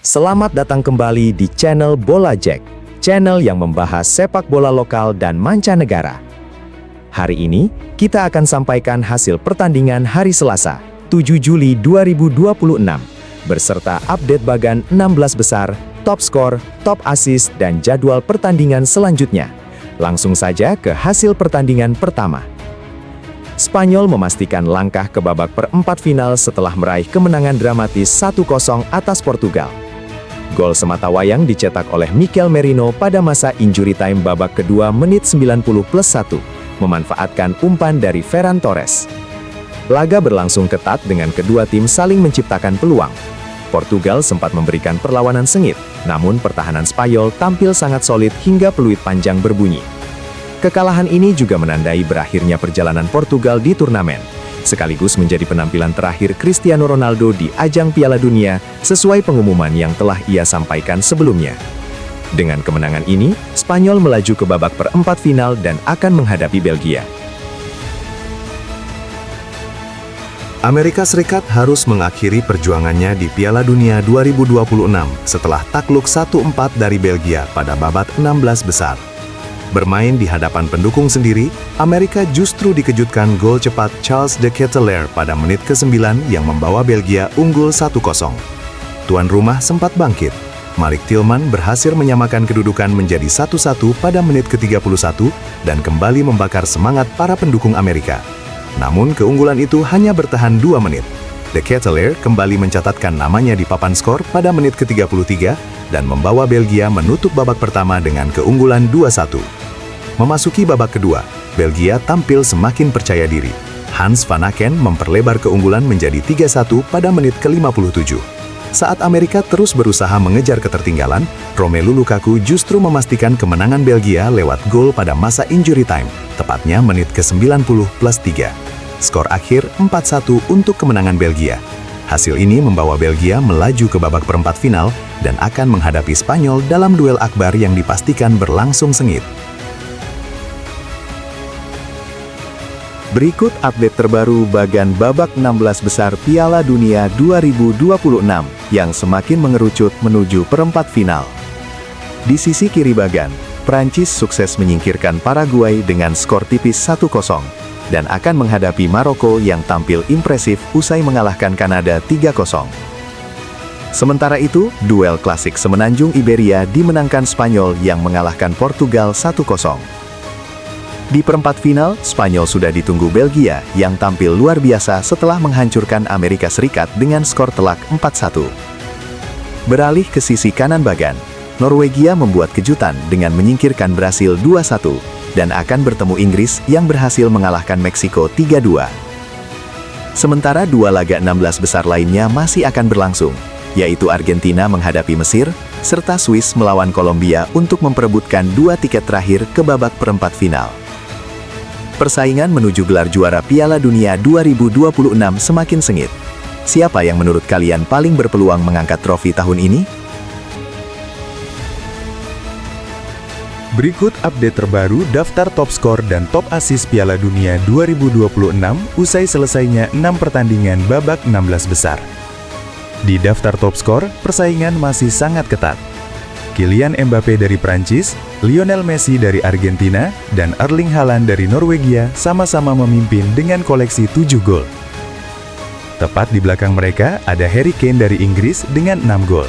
Selamat datang kembali di channel Bola Jack, channel yang membahas sepak bola lokal dan mancanegara. Hari ini, kita akan sampaikan hasil pertandingan hari Selasa, 7 Juli 2026, beserta update bagan 16 besar, top skor, top assist, dan jadwal pertandingan selanjutnya. Langsung saja ke hasil pertandingan pertama. Spanyol memastikan langkah ke babak perempat final setelah meraih kemenangan dramatis 1-0 atas Portugal. Gol sematawayang dicetak oleh Mikel Merino pada masa injury time babak kedua menit 90+1, memanfaatkan umpan dari Ferran Torres. Laga berlangsung ketat dengan kedua tim saling menciptakan peluang. Portugal sempat memberikan perlawanan sengit, namun pertahanan Spanyol tampil sangat solid hingga peluit panjang berbunyi. Kekalahan ini juga menandai berakhirnya perjalanan Portugal di turnamen, sekaligus menjadi penampilan terakhir Cristiano Ronaldo di ajang Piala Dunia sesuai pengumuman yang telah ia sampaikan sebelumnya. Dengan kemenangan ini, Spanyol melaju ke babak perempat final dan akan menghadapi Belgia. Amerika Serikat harus mengakhiri perjuangannya di Piala Dunia 2026 setelah takluk 1-4 dari Belgia pada babak 16 besar. Bermain di hadapan pendukung sendiri, Amerika justru dikejutkan gol cepat Charles de Ketelaere pada menit ke-9 yang membawa Belgia unggul 1-0. Tuan rumah sempat bangkit. Malik Tillman berhasil menyamakan kedudukan menjadi 1-1 pada menit ke-31 dan kembali membakar semangat para pendukung Amerika. Namun keunggulan itu hanya bertahan 2 menit. De Ketelaere kembali mencatatkan namanya di papan skor pada menit ke-33 dan membawa Belgia menutup babak pertama dengan keunggulan 2-1. Memasuki babak kedua, Belgia tampil semakin percaya diri. Hans van Aken memperlebar keunggulan menjadi 3-1 pada menit ke-57. Saat Amerika terus berusaha mengejar ketertinggalan, Romelu Lukaku justru memastikan kemenangan Belgia lewat gol pada masa injury time, tepatnya menit ke-90+3. Skor akhir 4-1 untuk kemenangan Belgia. Hasil ini membawa Belgia melaju ke babak perempat final dan akan menghadapi Spanyol dalam duel akbar yang dipastikan berlangsung sengit. Berikut update terbaru bagan babak 16 besar Piala Dunia 2026 yang semakin mengerucut menuju perempat final. Di sisi kiri bagan, Prancis sukses menyingkirkan Paraguay dengan skor tipis 1-0 dan akan menghadapi Maroko yang tampil impresif usai mengalahkan Kanada 3-0. Sementara itu, duel klasik semenanjung Iberia dimenangkan Spanyol yang mengalahkan Portugal 1-0. Di perempat final, Spanyol sudah ditunggu Belgia yang tampil luar biasa setelah menghancurkan Amerika Serikat dengan skor telak 4-1. Beralih ke sisi kanan bagan, Norwegia membuat kejutan dengan menyingkirkan Brasil 2-1 dan akan bertemu Inggris yang berhasil mengalahkan Meksiko 3-2. Sementara dua laga 16 besar lainnya masih akan berlangsung, yaitu Argentina menghadapi Mesir, serta Swiss melawan Kolombia untuk memperebutkan 2 tiket terakhir ke babak perempat final. Persaingan menuju gelar juara Piala Dunia 2026 semakin sengit. Siapa yang menurut kalian paling berpeluang mengangkat trofi tahun ini? Berikut update terbaru daftar top skor dan top assist Piala Dunia 2026 usai selesainya 6 pertandingan babak 16 besar. Di daftar top skor, persaingan masih sangat ketat. Kylian Mbappe dari Prancis, Lionel Messi dari Argentina, dan Erling Haaland dari Norwegia sama-sama memimpin dengan koleksi 7 gol. Tepat di belakang mereka ada Harry Kane dari Inggris dengan 6 gol.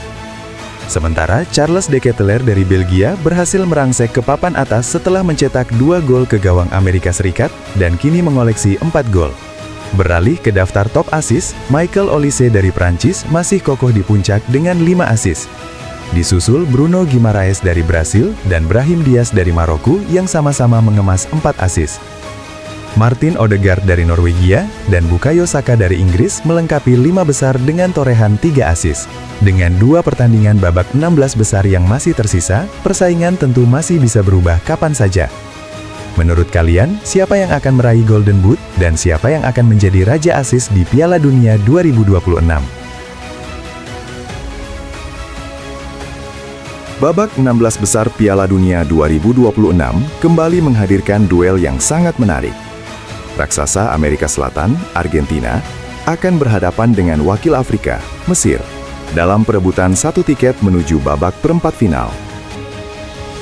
Sementara Charles de Ketelaere dari Belgia berhasil merangsek ke papan atas setelah mencetak 2 gol ke gawang Amerika Serikat dan kini mengoleksi 4 gol. Beralih ke daftar top assist, Michael Olise dari Prancis masih kokoh di puncak dengan 5 assist. Disusul Bruno Guimaraes dari Brasil dan Brahim Diaz dari Maroko yang sama-sama mengemas 4 assist. Martin Odegaard dari Norwegia dan Bukayo Saka dari Inggris melengkapi 5 besar dengan torehan 3 assist. Dengan 2 pertandingan babak 16 besar yang masih tersisa, persaingan tentu masih bisa berubah kapan saja. Menurut kalian, siapa yang akan meraih Golden Boot dan siapa yang akan menjadi Raja Assist di Piala Dunia 2026? Babak 16 besar Piala Dunia 2026 kembali menghadirkan duel yang sangat menarik. Raksasa Amerika Selatan, Argentina, akan berhadapan dengan wakil Afrika, Mesir. dalam perebutan satu tiket menuju babak perempat final.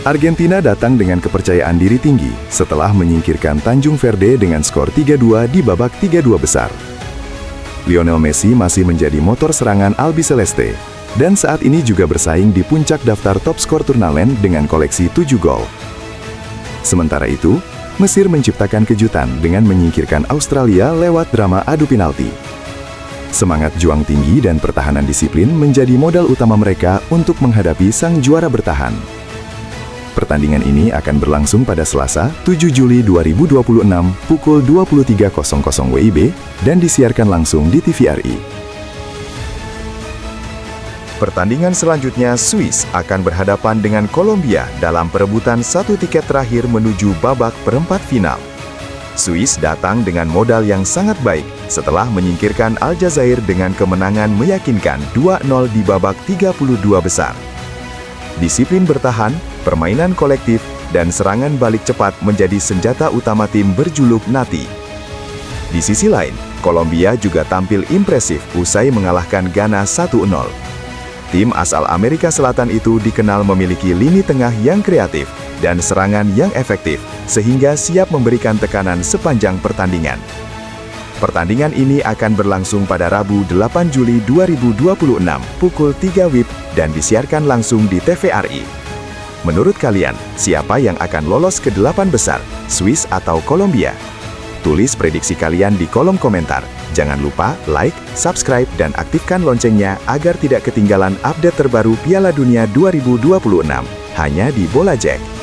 Argentina datang dengan kepercayaan diri tinggi setelah menyingkirkan Tanjung Verde dengan skor 3-2 di babak 32 besar. Lionel Messi masih menjadi motor serangan Albiceleste, dan saat ini juga bersaing di puncak daftar top skor turnamen dengan koleksi 7 gol. Sementara itu, Mesir menciptakan kejutan dengan menyingkirkan Australia lewat drama adu penalti. Semangat juang tinggi dan pertahanan disiplin menjadi modal utama mereka untuk menghadapi sang juara bertahan. Pertandingan ini akan berlangsung pada Selasa, 7 Juli 2026 pukul 23.00 WIB dan disiarkan langsung di TVRI. Pertandingan selanjutnya, Swiss akan berhadapan dengan Kolombia dalam perebutan satu tiket terakhir menuju babak perempat final. Swiss datang dengan modal yang sangat baik setelah menyingkirkan Aljazair dengan kemenangan meyakinkan 2-0 di babak 32 besar. Disiplin bertahan, permainan kolektif, dan serangan balik cepat menjadi senjata utama tim berjuluk Nati. Di sisi lain, Kolombia juga tampil impresif usai mengalahkan Ghana 1-0. Tim asal Amerika Selatan itu dikenal memiliki lini tengah yang kreatif dan serangan yang efektif, sehingga siap memberikan tekanan sepanjang pertandingan. Pertandingan ini akan berlangsung pada Rabu 8 Juli 2026 pukul 3 WIB dan disiarkan langsung di TVRI. Menurut kalian, siapa yang akan lolos ke 8 besar, Swiss atau Kolombia? Tulis prediksi kalian di kolom komentar. Jangan lupa like, subscribe, dan aktifkan loncengnya agar tidak ketinggalan update terbaru Piala Dunia 2026 hanya di Bola Jack.